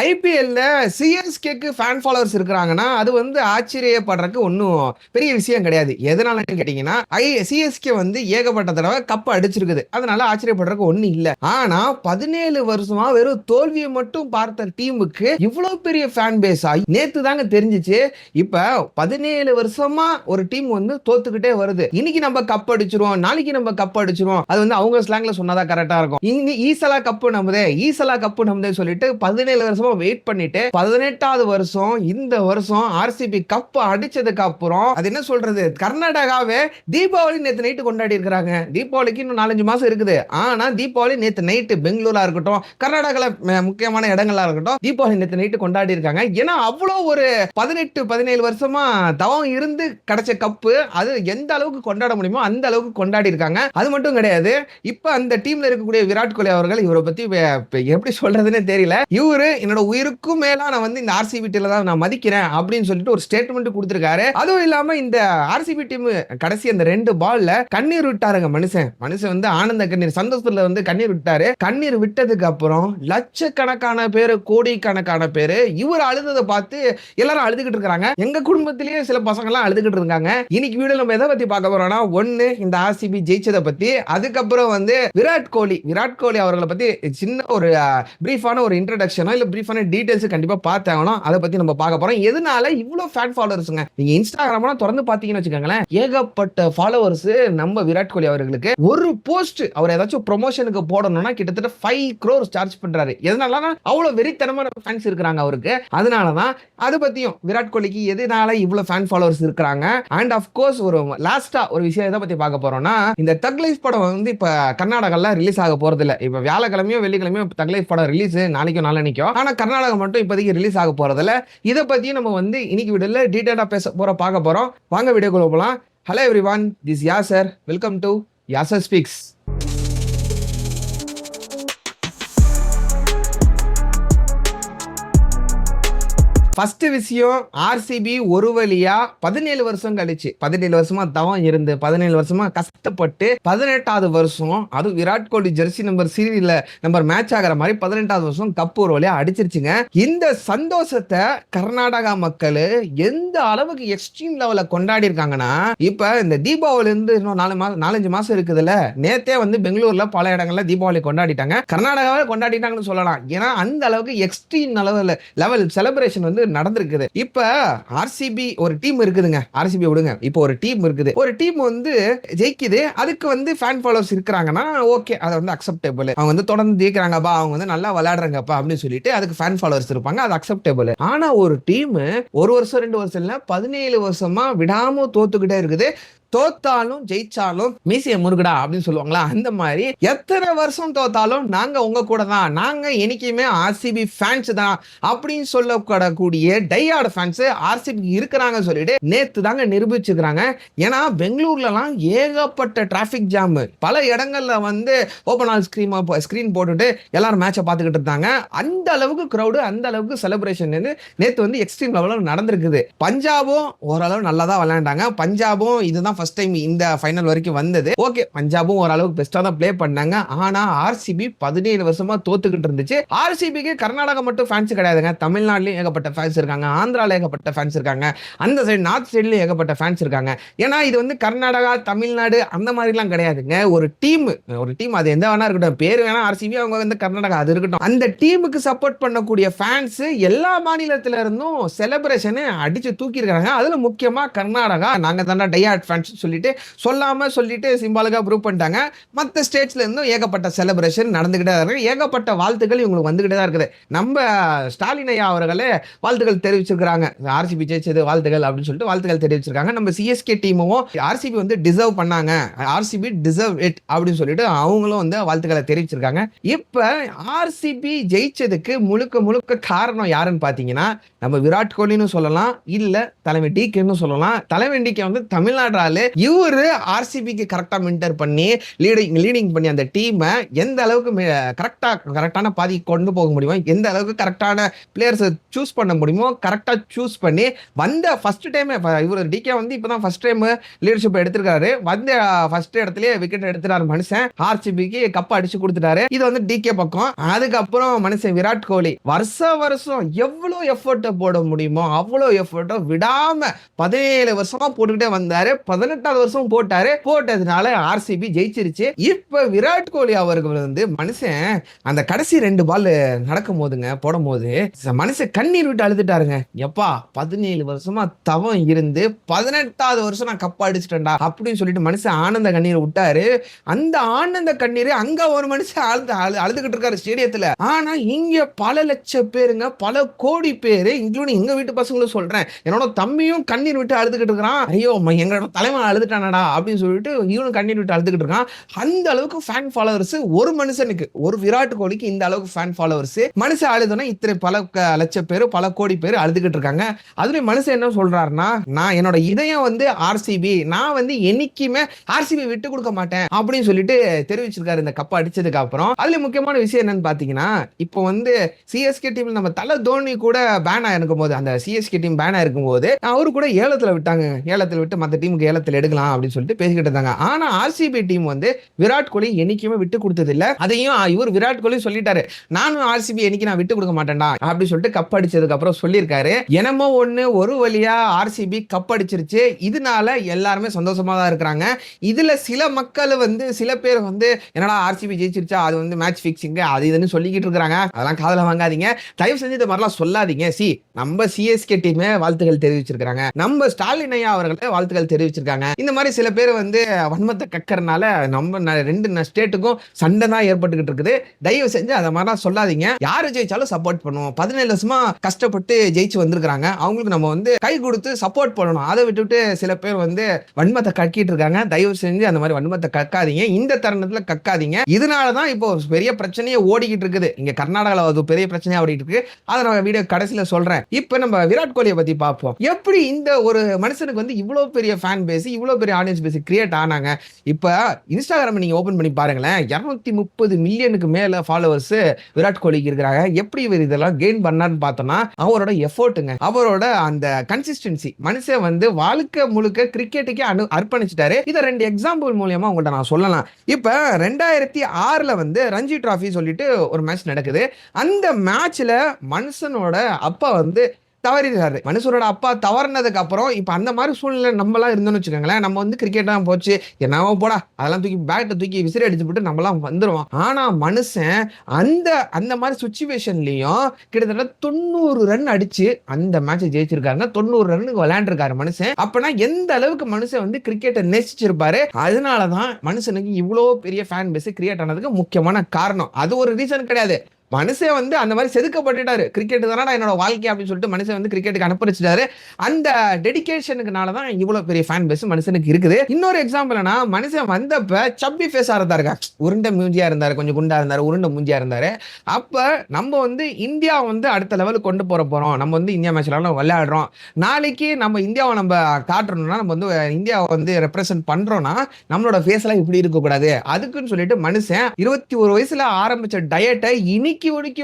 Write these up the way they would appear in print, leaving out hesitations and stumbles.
ஐபிஎல்ல சிஎஸ்கேக்கு fan followers இருக்கிறாங்கன்னா அது வந்து ஆச்சரியப்படுறதுக்கு ஒன்றும் பெரிய விஷயம் கிடையாது. எதனாலன்னு கேட்டீங்கன்னா சிஎஸ்கே வந்து ஏகப்பட்ட தடவை கப் அடிச்சிருக்குது, அதனால ஆச்சரியப்படுறதுக்கு ஒன்றும் இல்லை. ஆனா 17 வருஷமா வெறும் தோல்வியை மட்டும் பார்த்த டீமுக்கு இவ்வளவு பெரிய ஃபேன் பேஸ் ஆகி நேத்து தாங்க தெரிஞ்சிச்சு. இப்ப 17 வருஷமா ஒரு டீம் வந்து தோத்துக்கிட்டே வருது. இன்னைக்கு நம்ம கப் அடிச்சிருவோம், நாளைக்கு நம்ம கப் அடிச்சிருவோம், அது வந்து அவங்க ஸ்லாங்ல சொன்னதா கரெக்டா இருக்கும். ஈசலா கப்பு நம்மதே, ஈசலா கப்பு நம்மதே சொல்லிட்டு 17 வருஷமா வெயிட் பண்ணிட்டு 18வது வருஷம் இந்த வருஷம் ஆர்சிபி கப் அடிச்சதுக்கு அப்புறம் அது என்ன சொல்றது, கர்நாடகாவே தீபாவளி நேத்து நைட்டு கொண்டாடி இருக்காங்க. தீபாவளிக்கு இன்னும் 4-5 மாசம் இருக்குது. ஆனா தீபாவளி நேத்து நைட்டு பெங்களூரா இருக்கட்டும், கர்நாடகால முக்கியமான இடங்களா இருக்கட்டும், தீபாவளி நேத்து நைட்டு கொண்டாடி இருக்காங்க. ஏன்னா அவ்வளவு ஒரு 18-17 வருஷமா தவம் இருந்து கிடைச்ச கப்பு அது எந்த அளவுக்கு கொண்டாட முடியுமோ அந்த அளவுக்கு கொண்டாடி இருக்காங்க. அது மட்டும் கிடையாது, இப்ப அந்த டீம்ல இருக்கக்கூடிய விராட் கோலி அவர்கள் இவரை பத்தி எப்படி சொல்றதுன்னு தெரியல. இவரு என்னோட உயிருக்கும் மேலா நான் வந்து இந்த ஆர்சிபி டீம்ல தான் நான் மதிக்கிறேன் அப்படின்னு சொல்லிட்டு ஒரு ஸ்டேட்மெண்ட் கொடுத்திருக்காரு. அதுவும் இல்லாம இந்த ஆர்சிபி டீம் கடைசி அந்த 2 பால்ல கண்ணீர் விட்டாருங்க. மனுஷன் வந்து ஆனந்த கண்ணீர், சந்தோஷத்துல வந்து கண்ணீர் விட்டாரு. கண்ணீர் விட்டதுக்கு அப்புறம் லட்சக்கணக்கான பேரு, கோடிக்கணக்கான பேரு இவர் அழுததை பார்த்து எல்லாரும் அழுதுகிட்டு இருக்காங்க. எங்க குடும்பத்திலேயே சில பசங்க எல்லாம் அழுதுகிட்டு இருக்காங்க. இன்னைக்கு வீடியோ நம்ம எதை பத்தி பார்க்க போறோம்னா, ஒன்னு இந்த ஆர்சிபி ஜெயிச்சதை பத்தி, அதுக்கப்புறம் வந்து விராட் கோலி அவர்களை பத்தி சின்ன ஒரு பிரீஃபான ஒரு இன்ட்ரோடக்ஷனோ இல்ல பிரீஃபான டீடைல்ஸ் கண்டிப்பா பார்த்தாங்கணும். அதை பத்தி நம்ம பார்க்க போறோம். எதனால இவ்வளவு ஃபேன் ஃபாலோவர்ஸ்ங்க, நீங்க இன்ஸ்டாகிராம்லாம் திறந்து பாத்தீங்கன்னு வச்சுக்கோங்களேன், ஏகப்பட்ட ஃபாலோவர்ஸ் நம்ம விராட் கோலி அவர்களுக்கு. ஒரு போஸ்ட் அவர் ஏதாச்சும் ப்ரொமோஷனுக்கு போடணும்னா கிட்டத்தட்ட 5 crore சார்ஜ் பண்றாரு. எதனாலனா அவ்வளவு வெறித்தனமான ஃபேன்ஸ் இருக்காங்க அவருக்கு. அதனாலதான் அது பத்தியும் விராட் கோலிக்கு எதனால இவ்வளவு ஃபேன் ஃபாலோவர்ஸ் இருக்காங்க. அண்ட் ஆஃப் கோர்ஸ் ஒரு லாஸ்டா ஒரு விஷயம் எதை பத்தி பார்க்க போறோம்னா, இந்த தக் லைஃப் படம் வந்து இப்ப கர்நாடகால ரிலீஸ் ஆக போறது இல்ல. இப்ப வியாழக்கிழமையோ வெள்ளிக்கிழமையோ தக் லைஃப் படம் ரிலீஸ், நாளைக்கோ நாளன்னைக்கோ. ஆனா கர்நாடகா மட்டும் இப்போதைக்கு ரிலீஸ் ஆக போறதில்ல. இதை பத்தி நம்ம வந்து இன்னைக்கு வீடியோல டீடைலா பார்க்க போறோம். வாங்க வீடியோக்குள்ள போலாம். Hello everyone, this Yasar. Welcome to Yasar speaks. First விஷயம், ஆர்சிபி ஒரு வழியா 17 வருஷம் கழிச்சு, 17 வருஷமா தவம் இருந்து 17 வருஷமா கஷ்டப்பட்டு 18வது வருஷம், அது Virat Kohli Jersey number match ஆகிற மாதிரி 18வது வருஷம் கப் ஒரு வழியா அடிச்சிருச்சுங்க. இந்த சந்தோஷத்தை கர்நாடகா மக்கள் எந்த அளவுக்கு எக்ஸ்ட்ரீம் லெவல்ல கொண்டாடி இருக்காங்கன்னா, இப்ப இந்த தீபாவளி இருந்து இன்னும் 4-5 மாசம் இருக்குதுல்ல, நேத்தே வந்து பெங்களூர்ல பல இடங்கள்ல தீபாவளி கொண்டாடிட்டாங்க. கர்நாடகாவில் கொண்டாடிட்டாங்கன்னு சொல்லலாம். ஏன்னா அந்த அளவுக்கு எக்ஸ்ட்ரீம் லெவல் செலிப்ரேஷன் வந்து நடந்திருக்குது. இப்ப ஆர்சிபி ஒரு டீம் இருக்குதுங்க, ஆர்சிபி விடுங்க, இப்போ ஒரு டீம் இருக்குது, ஒரு டீம் வந்து ஜெயிக்குது, அதுக்கு வந்து ஃபேன் ஃபாலோவர்ஸ் இருக்காங்கன்னா ஓகே, அது வந்து அக்செப்டபிள். அவங்க வந்து தொடர்ந்து ஜெயிக்கிறாங்கப்பா, அவங்க வந்து நல்லா விளையாடுறாங்கப்பா அப்படின்னு சொல்லிட்டு அதுக்கு ஃபேன் ஃபாலோவர்ஸ் இருப்பாங்க, அது அக்செப்டபிள். ஆனா ஒரு டீம் ஒரு வருஷம் 2 வருஷம் இல்ல 17 வருஷமா விடாம தோத்துக்கிட்டே இருக்குது. தோத்தாலும் ஜெயிச்சாலும் மீசிய முருகடா அப்படின்னு சொல்லுவாங்களா, அந்த மாதிரி எத்தனை வருஷம் தோத்தாலும் நாங்க உங்க கூட தான், நாங்க என்னைக்குமே ஆர்சிபி ஃபேன்ஸ் தான் அப்படின்னு சொல்லக்கூடக்கூடிய டையார்டு ஃபேன்ஸ் ஆர்சிபி இருக்கிறாங்க சொல்லிட்டு நேத்து தாங்க நிரூபிச்சுக்கிறாங்க. ஏன்னா பெங்களூர்லாம் ஏகப்பட்ட டிராபிக் ஜாம், பல இடங்கள்ல வந்து ஓபன் ஆல் ஸ்கிரீன் போட்டுட்டு எல்லாரும் மேட்சை பார்த்துக்கிட்டு இருந்தாங்க. அந்த அளவுக்கு கிரௌடு, அந்த அளவுக்கு செலிப்ரேஷன் நேத்து வந்து எக்ஸ்ட்ரீம் லெவலில் நடந்திருக்குது. பஞ்சாபும் ஓரளவு நல்லா தான் விளையாண்டாங்க. பஞ்சாபும் இதுதான் ஃபர்ஸ்ட் டைம் இந்த ஃபைனல் வரைக்கும் வந்தது. ஓகே, பஞ்சாபும் ஓரளவுக்கு பெஸ்டா தான் ப்ளே பண்ணாங்க. ஆனா ஆர்சிபி 17 வருஷமா தோத்துக்கிட்டு இருந்துச்சு. ஆர்சிபிக்கு கர்நாடகா மட்டும் ஃபேன்ஸ் கிடையாதுங்க, தமிழ்நாட்டிலும் ஏகப்பட்ட ஃபேன்ஸ் இருக்காங்க, ஆந்திரால ஏகப்பட்ட ஃபேன்ஸ் இருக்காங்க, அந்த சைடு நார்த் சைட்லயும் ஏகப்பட்ட ஃபேன்ஸ் இருக்காங்க. ஏன்னா இது வந்து கர்நாடகா தமிழ்நாடு அந்த மாதிரிலாம் கிடையாதுங்க. ஒரு டீம் அது எந்த வேணா இருக்கட்டும், பேர் வேணா ஆர்சிபி, அவங்க வந்து கர்நாடகா அது இருக்கட்டும், அந்த டீமுக்கு சப்போர்ட் பண்ணக்கூடிய ஃபேன்ஸ் எல்லா மாநிலத்தில இருந்தும் செலிப்ரேஷனை அடிச்சு தூக்கி இருக்காங்க. அதுல முக்கியமா கர்நாடகா, நாங்க தானே டையார்ட் ஃபேன்ஸ் சொல்லிட்டு சிம்பாலிக்கா ப்ரூவ் பண்ணிட்டாங்க. மற்ற ஸ்டேட்ஸ்ல இருந்தும் ஏகப்பட்ட செலிப்ரேஷன் நடந்துகிட்டே இருக்கு, ஏகப்பட்ட வாழ்த்துக்கள் இவங்களுக்கு வந்துகிட்டே தான் இருக்குது. நம்ம ஸ்டாலின் ஐயா அவர்களே வாழ்த்துக்கள் தெரிவிச்சிருக்காங்க, ஆர்சிபி ஜெயிச்சது வாழ்த்துக்கள் அப்படின்னு சொல்லிட்டு வாழ்த்துக்கள் தெரிவிச்சிருக்காங்க. நம்ம சிஎஸ்கே டீமும் ஆர்சிபி வந்து டிசர்வ் பண்ணாங்க, ஆர்சிபி டிசர்வ் இட் அப்படின்னு சொல்லிட்டு அவங்களும் வந்து வாழ்த்துக்களை தெரிவிச்சிருக்காங்க. இப்ப ஆர்சிபி ஜெயிச்சதுக்கு முழுக்க காரணம் யாருன்னு பாத்தீங்கன்னா, நம்ம விராட் கோலின்னு சொல்லலாம், இல்ல தலைமை டிகேன்னு சொல்லலாம். தலைமை டிகே வந்து தமிழ்நாடு ஆளு. இவரு ஆர்சிபிக்கு கரெக்டா மென்டர் பண்ணி லீடிங் பண்ணி அந்த டீமை எந்த அளவுக்கு கரெக்டான பாதி கொண்டு போக முடியுமோ, எந்த அளவுக்கு கரெக்டான பிளேயர்ஸ் சூஸ் பண்ண முடியுமோ கரெக்டா சூஸ் பண்ணி வந்த ஃபர்ஸ்ட் டைம் இவர் டிகே வந்து இப்பதான் ஃபர்ஸ்ட் டைம் லீடர்ஷிப் எடுத்திருக்காரு. வந்து ஃபர்ஸ்ட் இடத்துலயே விக்கெட் எடுத்துட்டாரு மனுஷன். ஆர்சிபிக்கு கப் அடிச்சு கொடுத்துட்டாரு. இது வந்து டிகே பக்கம். அதுக்கப்புறம் மனுஷன் விராட் கோலி வருஷம் எவ்வளவு எஃபர்ட் போட முடியுமோ அவ்வளவு எஃபர்ட் விடாம 17 வருஷமா போட்டுக்கிட்டே வந்தாரு. 18வது வருஷம் போட்டதுனால ஆர்சிபி ஜெயிச்சிருச்சு. இப்ப விராட் கோலி அவர்கள் வந்து மனுஷன் அந்த கடைசி 2 பால் நடக்கும் போதுங்க போடும் போது மனுஷன் கண்ணீர் விட்டு அழுதுட்டாருங்க. எப்பா 17 வருஷமா தவம் இருந்து 18வது வருஷம் நான் கப் அடிச்சிட்டேன்டா அப்படின்னு சொல்லிட்டு மனுஷன் ஆனந்த கண்ணீர் விட்டாரு. அந்த ஆனந்த கண்ணீர் அங்க ஒரு மனுஷன் அழுதுகிட்டு இருக்காரு ஸ்டேடியத்துல. ஆனா இங்க பல லட்சம் பேருங்க, பல கோடி பேரு, இன்க்ளூடிங் எங்க வீட்டு பசங்களும் சொல்றேன், என்னோட தம்பியும் கண்ணீர் விட்டு அழுதுகிட்டு இருக்கான். ஐயோ எங்களோட தலைவன் அழுதுட்டானடா அப்படின்னு சொல்லிட்டு இவனும் கண்ணீர் விட்டு அழுதுகிட்டு இருக்கான். அந்த அளவுக்கு ஃபேன் ஃபாலோவர்ஸ் ஒரு மனுஷனுக்கு, ஒரு விராட் கோலிக்கு இந்த அளவுக்கு ஃபேன் ஃபாலோவர்ஸ். மனுஷன் அழுதுனா இத்தனை பல லட்சம் பேர், பல கோடி பேர் அழுதுகிட்டு இருக்காங்க. அதுலயும் மனுஷன் என்ன சொல்றாருன்னா, நான் என்னோட இதயம் வந்து ஆர்சிபி, நான் வந்து என்னைக்குமே ஆர்சிபி விட்டு கொடுக்க மாட்டேன் அப்படின்னு சொல்லிட்டு தெரிவிச்சிருக்காரு இந்த கப் அடிச்சதுக்கு அப்புறம். அதுல முக்கியமான விஷயம் என்னன்னு பாத்தீங்கன்னா, இப்போ வந்து சிஎஸ்கே டீம்ல நம்ம தல தோனி கூட பேன் ஆயிருக்கும் போது, அந்த சிஎஸ்கே டீம் பேன் ஆயிருக்கும் போது அவரு கூட ஏலத்துல விட்டாங்க. ஏலத்துல விட்டு மற்ற டீமுக்கு ஏலத்துல எடுக்கலாம் அப்படின்னு சொல்லிட்டு பேசிக்கிட்டு இருந்தாங்க. ஆனா ஆர்சிபி டீம் வந்து விராட் கோலி என்னைக்குமே விட்டு கொடுத்தது இல்ல. அதையும் இவர் விராட் கோலி சொல்லிட்டாரு, நானும் ஆர்சிபி என்னைக்கு நான் விட்டு கொடுக்க மாட்டேன்டா அப்படி சொல்லிட்டு கப் அடிச்சதுக்கு அப்புறம் சொல்லியிருக்காரு. என்னமோ ஒண்ணு ஒரு வழியா ஆர்சிபி கப் அடிச்சிருச்சு. இதனால எல்லாருமே சந்தோஷமா தான் இருக்கிறாங்க. இதுல சில மக்கள் வந்து, சில பேர் வந்து என்னடா ஆர்சிபி ஜெயிச்சிருச்சா, அது வந்து மேட்ச் பிக்சிங் அது இதுன்னு சொல்லிக்கிட்டு இருக்காங்க. அதெல்லாம் காதுல வாங்காதீங்க, தயவு செஞ்சு இந்த மாதிரிலாம் சொல்லாதீங்க. நம்ம சிஎஸ்கே டீமே வாழ்த்துக்கள் தெரிவிச்சிருக்காங்க, நம்ம ஸ்டாலின் ஐயா அவர்களே வாழ்த்துக்கள் தெரிவிச்சிருக்காங்க. இந்த மாதிரி சில பேர் வந்து வன்மத்தை கக்கறனால நம்ம 2 ஸ்டேட்டுக்கும் சண்டை தான் ஏற்பட்டுக்கிட்டு இருக்குது. தயவு செஞ்சு அதை மாதிரிலாம் சொல்லாதீங்க. யாரு ஜெயிச்சாலும் சப்போர்ட் பண்ணுவோம். 17 வருஷமா கஷ்டப்பட்டு ஜெயிச்சு வந்திருக்காங்க, அவங்களுக்கு நம்ம வந்து கை கொடுத்து சப்போர்ட் பண்ணணும். அதை விட்டுட்டு சில பேர் வந்து வன்மத்தை கக்கிட்டு இருக்காங்க. தயவு செஞ்சு அந்த மாதிரி வன்மத்தை கக்காதீங்க, இந்த தருணத்துல கக்காதீங்க. இதனாலதான் இப்போ பெரிய பிரச்சனையே ஓடிக்கிட்டு இருக்குது. இங்க கர்நாடகால ஒரு பெரிய பிரச்சனையா ஓடிட்டு இருக்கு. அதை நான் வீடியோ கடைசியில சொல்றேன். இப்ப நம்ம விராட் கோலியை பத்தி பார்ப்போம். எப்படி இந்த ஒரு மனுஷனுக்கு வந்து இவ்வளவு பெரிய ஃபேன் பேஸ், இவ்வளவு பெரிய ஆடியன்ஸ் பேஸ் கிரியேட் ஆனாங்க. இப்ப இன்ஸ்டாகிராம் நீங்க ஓபன் பண்ணி பாருங்களேன், 230 மில்லியனுக்கு மேல ஃபாலோவர்ஸ் விராட் கோலிக்கு இருக்கிறாங்க. எப்படி இவர் இதெல்லாம் கெயின் பண்ணான்னு பார்த்தோம்னா, அவரோட எஃபோர்ட்டுங்க, அவரோட அந்த கன்சிஸ்டன்சி. மனுஷன் வந்து வாழ்க்கை முழுக்க கிரிக்கெட்டுக்கே அர்ப்பணிச்சிட்டாரு. இதை 2 எக்ஸாம்பிள் மூலமா உங்கள்கிட்ட நான் சொல்லலாம். இப்ப 2006ல வந்து ரஞ்சி டிராஃபி சொல்லிட்டு ஒரு மேட்ச் நடக்குது. அந்த மேட்ச்ல மனுஷனோட அப்பா வந்து தவறிடுறாரு. மனுஷனோட அப்பா தவறினதுக்கு அப்புறம் இப்ப அந்த மாதிரி சூழ்நிலை நம்மளாம் இருந்தோம்னு வச்சுக்கோங்களேன், நம்ம வந்து கிரிக்கெட் தான் போச்சு, என்னவோ போடா அதெல்லாம் தூக்கி பேட்டை தூக்கி விசிறி அடிச்சு போட்டு நம்மளாம் வந்துருவோம். ஆனா மனுஷன் அந்த மாதிரி சுச்சுவேஷன்லயும் கிட்டத்தட்ட 90 ரன் அடிச்சு அந்த மேட்சை ஜெயிச்சிருக்காங்க. 90 ரன்னுக்கு விளையாண்டுருக்காரு மனுஷன். அப்பனா எந்த அளவுக்கு மனுஷன் வந்து கிரிக்கெட்டை நேசிச்சிருப்பாரு. அதனாலதான் மனுஷனுக்கு இவ்வளவு பெரிய ஃபேன் பேஸ் கிரியேட் ஆனதுக்கு முக்கியமான காரணம். அது ஒரு ரீசன் கிடையாது. மனுஷன் வந்து அந்த மாதிரி செதுக்கப்பட்டுட்டாரு. கிரிக்கெட் தானடா என்னோட வாழ்க்கை அப்படின்னு சொல்லிட்டு மனுஷன் வந்து கிரிக்கெட்டுக்கு அனுப்பிச்சிட்டாரு. அந்த டெடிகேஷனுக்குனால தான் இவ்வளவு பெரிய ஃபேன் பேஸ் மனுஷனுக்கு இருக்குது. இன்னொரு எக்ஸாம்பிள்னா, மனுஷன் வந்தப்ப சப்பி ஃபேஸா இருந்தாருங்க, உருண்டை மூஞ்சியா இருந்தாரு, கொஞ்சம் குண்டா இருந்தாரு, உருண்டை மூஞ்சியா இருந்தாரு. அப்ப நம்ம வந்து இந்தியா வந்து அடுத்த லெவலுக்கு கொண்டு போறோம். நம்ம வந்து இந்தியா மேட்ச்ல விளையாடுறோம். நாளைக்கு நம்ம இந்தியாவை நம்ம காட்டணும்னா, நம்ம வந்து இந்தியாவை வந்து ரெப்ரசென்ட் பண்றோம்னா நம்மளோட ஃபேஸ் எல்லாம் இப்படி இருக்கக்கூடாது. அதுக்குன்னு சொல்லிட்டு மனுஷன் 21 வயசுல ஆரம்பிச்ச டயட்டை இன்னைக்கு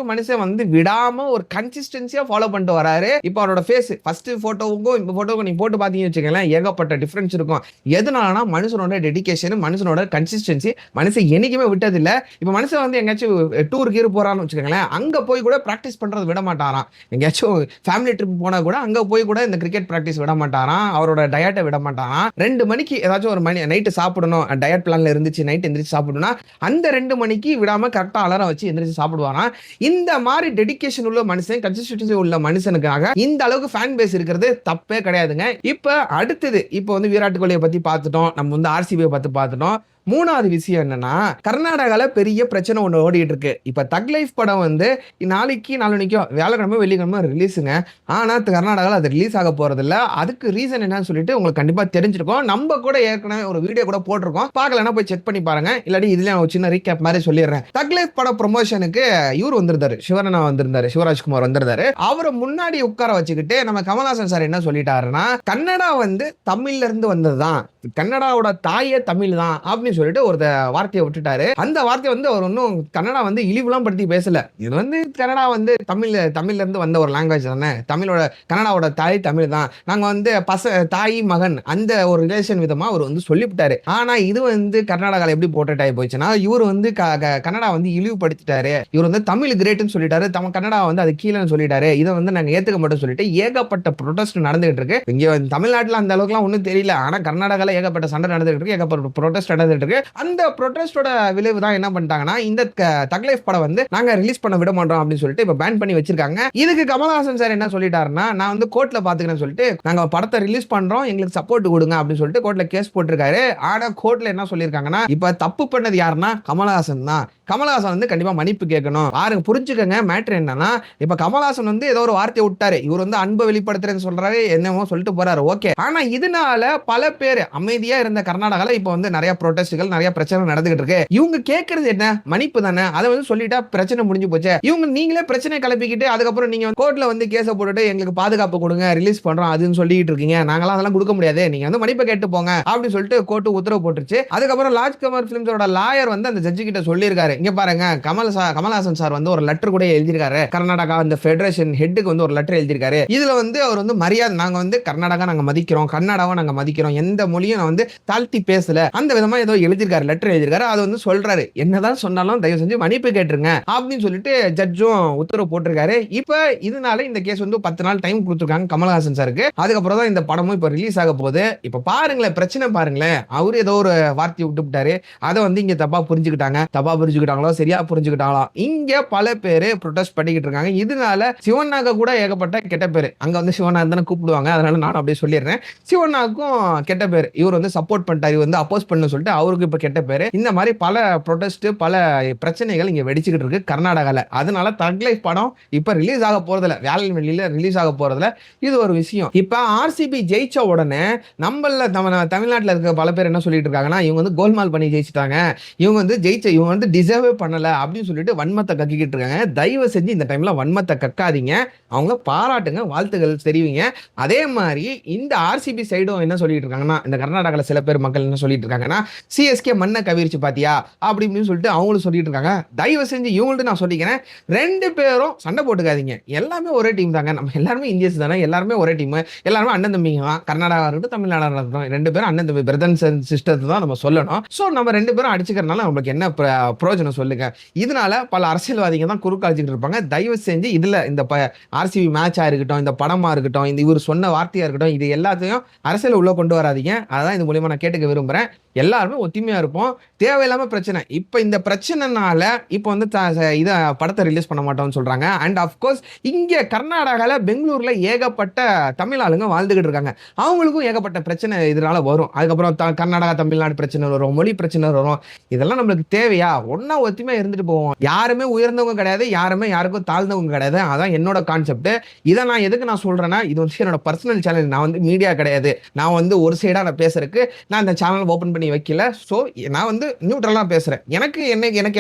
மனுஷன் வந்து விடாம ஒரு கன்சிஸ்டன்சியா ஃபாலோ பண்ணிட்டு வராரு. இப்போ அவரோட ஃபேஸ் ஃபர்ஸ்ட் போட்டோவுக்கும் இந்த போட்டோவுக்கும் நீங்க போட்டு பாத்தீங்கன்னு வச்சுக்கோங்களேன், ஏகப்பட்ட டிஃபரன்ஸ் இருக்கும். எதனாலனா மனுஷனோட டெடிகேஷன், மனுஷனோட கன்சிஸ்டன்சி. மனுஷன் என்னைக்குமே விட்டது இல்ல. இப்போ மனுஷன் வந்து எங்கேயாச்சும் டூருக்கு போறான்னு வச்சுக்கோங்களேன், அங்க போய் கூட பிராக்டிஸ் பண்றது விட மாட்டாராம். எங்கேயாச்சும் ஃபேமிலி ட்ரிப் போனா கூட அங்க போய் கூட இந்த கிரிக்கெட் பிராக்டிஸ் விட மாட்டாராம். அவரோட டயட்டை விட மாட்டாராம். 2 மணிக்கு ஏதாச்சும் ஒரு மணி நைட்டு சாப்பிடணும், டயட் பிளான்ல இருந்துச்சு, நைட் எந்திரிச்சு சாப்பிடணும்னா அந்த 2 மணிக்கு விடாம கரெக்டா அலாரம் வச்சு எந்திரிச்சு சாப்பிடுவாராம். இந்த மாதிரி டெடிகேஷன் உள்ள மனுஷன், கன்சிஸ்டன்சி உள்ள மனுஷனுக்காக இந்த அளவுக்கு ஃபேன் பேஸ் இருக்கிறது தப்பே கிடையாதுங்க. இப்ப அடுத்தது, இப்போ வந்து விராட் கோலியை பத்தி பார்த்துட்டோம், நம்ம வந்து ஆர்சிபியை பத்தி பார்த்துட்டோம். 3வது விஷயம் என்னன்னா, கர்நாடகால பெரிய பிரச்சனை ஒன்று ஓடிட்டு இருக்கு. இப்ப தக் லைஃப் படம் வந்து நாளைக்கோ வியாழக்கிழமை வெள்ளிக்கிழமை ரிலீஸுங்க. ஆனா கர்நாடகால அது ரிலீஸ் ஆக போறது இல்ல. அதுக்கு ரீசன் என்னன்னு சொல்லிட்டு உங்களுக்கு கண்டிப்பா தெரிஞ்சிருக்கும். நம்ம கூட ஏற்கனவே ஒரு வீடியோ கூட போட்டிருக்கோம், பார்க்கலன்னா போய் செக் பண்ணி பாருங்க. இல்லாட்டி இதுல ஒரு சின்ன ரீகேப் மாதிரி சொல்லிடுறேன். தக் லைஃப் படம் ப்ரொமோஷனுக்கு இவர் வந்திருந்தாரு, சிவராஜ்குமார் வந்திருந்தாரு. அவரை முன்னாடி உட்கார வச்சுக்கிட்டு நம்ம கமல்ஹாசன் சார் என்ன சொல்லிட்டாருன்னா, கன்னடா வந்து தமிழ்ல இருந்து வந்ததுதான், கன்னடாவோட தாயே தமிழ் தான் அப்படின்னு சொல்லிட்டு ஒரு வார்த்தையை விட்டுட்டாரு. அந்த வார்த்தையை வந்து அவர் ஒன்றும் கன்னடா வந்து இழிவுலாம் படுத்தி பேசல. இது வந்து கன்னடா வந்து தமிழ்ல இருந்து வந்த ஒரு லாங்குவேஜ் தானே. கன்னடாவோட தாய் தமிழ் தான். நாங்க வந்து தாய் மகன் அந்த ஒரு ரிலேஷன் விதமா அவர் வந்து சொல்லிவிட்டாரு. ஆனா இது வந்து கர்நாடகால எப்படி போர்ட்ரேட் ஆகி போச்சுன்னா, இவர் வந்து கன்னடா வந்து இழிவுபடுத்திட்டாரு. இவர் வந்து தமிழ் கிரேட்னு சொல்லிட்டாரு. கன்னடா வந்து அது கீழேன்னு சொல்லிட்டாரு. இதை வந்து நாங்க ஏத்துக்க மாட்டோம் சொல்லிட்டு ஏகப்பட்ட ப்ரொடெஸ்ட் நடந்துகிட்டு இருக்கு. இங்க தமிழ்நாட்டுல அந்த அளவுக்குலாம் ஒன்றும் தெரியல. ஆனா கர்நாடகால ஏகப்பட்ட சண்டை நடந்துகிட்டு இருக்கு, ஏகப்பட்ட ப்ரொடெஸ்ட் நடந்துகிட்டு இருக்கு. அந்த ப்ரொடெஸ்டோட விளைவு தான் என்ன பண்ணிட்டாங்கன்னா, இந்த தக் லைஃப் படம் வந்து நாங்க ரிலீஸ் பண்ண விட மாட்டோம் அப்படின்னு சொல்லிட்டு இப்ப பேன் பண்ணி வச்சிருக்காங்க. இதுக்கு கமலஹாசன் சார் என்ன சொல்லிட்டாருன்னா, நான் வந்து கோர்ட்ல பாத்துக்கிறேன்னு சொல்லிட்டு நாங்க படத்தை ரிலீஸ் பண்றோம், எங்களுக்கு சப்போர்ட் கொடுங்க அப்படின்னு சொல்லிட்டு கோர்ட்ல கேஸ் போட்டிருக்காரு. ஆனா கோர்ட்ல என்ன சொல்லியிருக்காங்கன்னா, இப்ப தப்பு பண்ணது யாருன்னா கமலஹாசன் தான். கமலஹாசன் வந்து கண்டிப்பா மன்னிப்பு கேட்கணும். பாருங்க, புரிஞ்சுக்கங்க மேட்டர் என்னன்னா, இப்ப கமலஹாசன் வந்து ஏதோ ஒரு வார்த்தையை விட்டாரு, இவர் வந்து அன்பை வெளிப்படுத்துறேன்னு சொல்றாரு, என்னமோ சொல்லிட்டு போறாரு, ஓகே. ஆனா இதனால பல பேர் அமைதியா இருந்த கர்நாடகால இப்ப வந்து நிறைய ப்ரொடெஸ்ட்கள், நிறைய பிரச்சனை நடந்துகிட்டு இருக்கு. இவங்க கேட்கறது என்ன? மன்னிப்பு தானே. அதை வந்து சொல்லிட்டா பிரச்சனை முடிஞ்சு போச்சு. இவங்க நீங்களே பிரச்சனை கிளப்பிக்கிட்டு அதுக்கப்புறம் நீங்க கோர்ட்ல வந்து கேஸ போட்டுட்டு எங்களுக்கு பாதுகாப்பு கொடுங்க, ரிலீஸ் பண்றோம் அதுன்னு சொல்லிட்டு இருக்கீங்க. நாங்களாம் அதெல்லாம் கொடுக்க முடியாது, நீங்க வந்து மன்னிப்பு கேட்டு போங்க அப்படின்னு சொல்லிட்டு கோர்ட் உத்தரவு போட்டுருச்சு. அதுக்கப்புறம் ராஜ்குமார் பிலிம்ஸோட லாயர் வந்து அந்த ஜட்ஜி கிட்ட சொல்லியிருக்காரு, இங்க பாருங்க கமலஹாசன் சார் வந்து ஒரு லெட்டர் கூட எழுதியிருக்காரு, கர்நாடகா அந்த ஃபெடரேஷன் ஹெட்டுக்கு வந்து ஒரு லெட்டர் எழுதியிருக்காரு. இதுல வந்து அவர் வந்து மரியாதை, நாங்க வந்து கர்நாடகா நாங்க மதிக்கிறோம், கர்நாடகாவை நாங்க மதிக்கிறோம், எந்த மொழியும் நான் வந்து தாழ்த்தி பேசல, அந்த விதமா ஏதோ எழுதியிருக்காரு, லெட்டர் எழுதியிருக்காரு. அது வந்து சொல்றாரு, என்னதான் சொன்னாலும் தயவு செஞ்சு மன்னிப்பு கேட்டுருங்க அப்படின்னு சொல்லிட்டு ஜட்ஜும் உத்தரவு போட்டிருக்காரு. இப்ப இதனால இந்த கேஸ் வந்து 10 நாள் டைம் கொடுத்துருக்காங்க கமலஹாசன் சாருக்கு. அதுக்கப்புறம் தான் இந்த படமும் இப்ப ரிலீஸ் ஆக போகுது. இப்ப பாருங்களேன், பிரச்சனை பாருங்களேன். அவரு ஏதோ ஒரு வார்த்தையை விட்டுவிட்டாரு, அதை வந்து இங்க தப்பா புரிஞ்சுக்கிட்டாங்களோ சரியா புரிஞ்சுக்கிட்டாங்களோ, இங்க பல பேரு ப்ரொடெஸ்ட் பண்ணிக்கிட்டு இருக்காங்க. இதனால சிவனாக கூட ஏகப்பட்ட கெட்ட பேரு. அங்க வந்து சிவனா தானே கூப்பிடுவாங்க, அதனால நானும் அப்படியே சொல்லிடுறேன். சிவனாக்கும் கெட்ட பேரு. இவர் வந்து சப்போர்ட் பண்ணிட்டாரு, வந்து அப்போஸ் பண்ணு சொல்லிட்டு அவருக்கு இப்ப கெட்ட பேரு. இந்த மாதிரி பல ப்ரொடெஸ்ட், பல பிரச்சனைகள் இங்க வெடிச்சுக்கிட்டு இருக்கு கர்நாடகால. அதனால தக் லைஃப் படம் இப்ப ரிலீஸ் ஆக போறதுல, வியாழன் வெள்ளியில ரிலீஸ் ஆக போறதுல இது ஒரு விஷயம். இப்ப ஆர்சிபி ஜெயிச்ச உடனே தமிழ்நாட்டில் இருக்க பல பேர் என்ன சொல்லிட்டு இருக்காங்கன்னா, இவங்க வந்து கோல்மால் பண்ணி ஜெயிச்சிட்டாங்க, இவங்க வந்து டிசர்வே பண்ணல அப்படின்னு சொல்லிட்டு வன்மத்தை கக்கிக்கிட்டு இருக்காங்க. தயவு செஞ்சு இந்த டைம்ல வன்மத்தை கக்காதீங்க, அவங்க பாராட்டுங்க, வாழ்த்துக்கள் தெரிவிங்க. அதே மாதிரி இந்த ஆர்சிபி சைடும் என்ன சொல்லிட்டு இருக்காங்கன்னா, இந்த கர்நாடகால சில பேர் மக்கள் என்ன சொல்லிட்டு இருக்காங்கன்னா, சிஎஸ்கே மண்ணை கவிர்ச்சி பாத்தியா அப்படின்னு சொல்லிட்டு அவங்களும் சொல்லிட்டு இருக்காங்க. தயவு செஞ்சு இவங்கள்ட்ட நான் சொல்லிக்கிறேன், 2 பேரும் சண்டை போட்டுக்காதீங்க, எல்லாமே ஒரே டீம் தாங்க, நம்ம எல்லாருமே இந்தியன்ஸ் தானே, எல்லாருமே ஒரே டீம், எல்லாருமே அண்ணன் தம்பிங்க தான். கர்நாடகா இருக்கட்டும், தமிழ்நாடு இருக்கட்டும், 2 பேரும் அண்ணன் தம்பி, பிரதர்ஸ் அண்ட் சிஸ்டர்ஸ் தான் நம்ம சொல்லணும். ஸோ நம்ம 2 பேரும் அடிச்சுக்கிறதுனால நம்மளுக்கு என்ன பிரயோஜனம் சொல்லுங்க. இதனால பல அரசியல்வாதிங்க தான் குறுக்காளிச்சுட்டு இருப்பாங்க. தயவு செஞ்சு இதுல இந்த ஆர்சிபி மேட்சா இருக்கட்டும், இந்த படமா இருக்கட்டும், இந்த இவர் சொன்ன வார்த்தையா இருக்கட்டும், இது எல்லாத்தையும் அரசியல் உள்ள கொண்டு வராதீங்க. அதான் இது மூலியமா நான் கேட்டுக்க விரும்புறேன். எல்லாருமே ஒத்துமையா இருப்போம். தேவையில்லாம பிரச்சனை. இப்ப இந்த பிரச்சனைனால இப்ப வந்து இத படத்தை ரிலீஸ் பண்ண மாட்டோம்னு சொல்றாங்க. அண்ட் அப்கோர்ஸ் இங்க கர்நாடகால, பெங்களூர்ல ஏகப்பட்ட தமிழ் ஆளுங்க வாழ்ந்துகிட்டு இருக்காங்க. அவங்களுக்கும் ஏகப்பட்ட பிரச்சனை இதனால வரும். அதுக்கப்புறம் கர்நாடகா தமிழ்நாடு பிரச்சனை வரும், மொழி பிரச்சனை வரும். இதெல்லாம் நம்மளுக்கு தேவையா? ஒன்னா ஒத்துமையா இருந்துட்டு போவோம். யாருமே உயர்ந்தவங்க கிடையாது, யாருமே யாருக்கும் தாழ்ந்தவங்க கிடையாது. அதான் என்னோட கான்செப்ட். இதை நான் எதுக்கு நான் சொல்றேன்னா, இது வந்து என்னோட பர்சனல் சேனல். நான் வந்து மீடியா கிடையாது. நான் வந்து ஒரு சைடா நான் பேசுறதுக்கு நான் இந்த சேனல் ஓபன் பண்ணி வைக்கல. ஸோ நான் வந்து நியூட்ரலா பேசுறேன். எனக்கு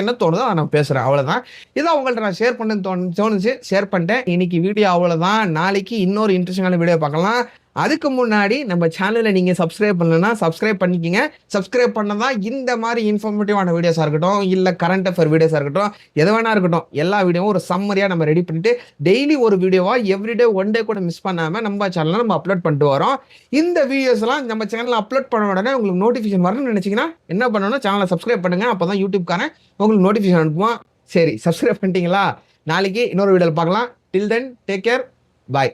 என்ன தோணுதோ அதை நான் பேசுறேன், அவ்வளவுதான். இதை உங்கள்ட்ட நான் ஷேர் பண்ண தோணுச்சு, ஷேர் பண்ணிட்டேன். இன்னைக்கு வீடியோ அவ்வளவுதான். நாளைக்கு இன்னொரு இன்ட்ரெஸ்டிங்கான வீடியோ பார்க்கலாம். அதுக்கு முன்னாடி நம்ம சேனலை நீங்க சப்ஸ்கிரைப் பண்ணலன்னா சப்ஸ்கிரைப் பண்ணிக்கங்க. சப்ஸ்கிரைப் பண்ணதான் இந்த மாதிரி இன்ஃபர்மேட்டிவான வீடியோஸா இருக்கட்டும், இல்ல கரண்ட் அஃபேர் வீடியோஸா இருக்கட்டும், எது வேணா இருக்கட்டும், எல்லா வீடியோவும் ஒரு சம்மரியா நம்ம ரெடி பண்ணிட்டு டெய்லி ஒரு வீடியோவா எவ்ரிடே 1 டே கூட மிஸ் பண்ணாம நம்ம சேனல்ல நம்ம அப்லோட் பண்ணிட்டு வரோம். இந்த வீடியோஸ் எல்லாம் நம்ம சேனல்ல அப்லோட் பண்ண உடனே உங்களுக்கு நோட்டிபிகேஷன் வரணும்னு நினைச்சீங்கன்னா என்ன பண்ணணும், சேனலை சப்ஸ்கிரைப் பண்ணுங்க. அப்பதான் யூடியூப்காரன் உங்களுக்கு நோட்டிபிகேஷன் அனுப்புவான். சரி, சப்ஸ்கிரைப் பண்ணிட்டீங்களா? நாளைக்கு இன்னொரு வீடியோல பார்க்கலாம். டில் தென் டேக் கேர், பாய்.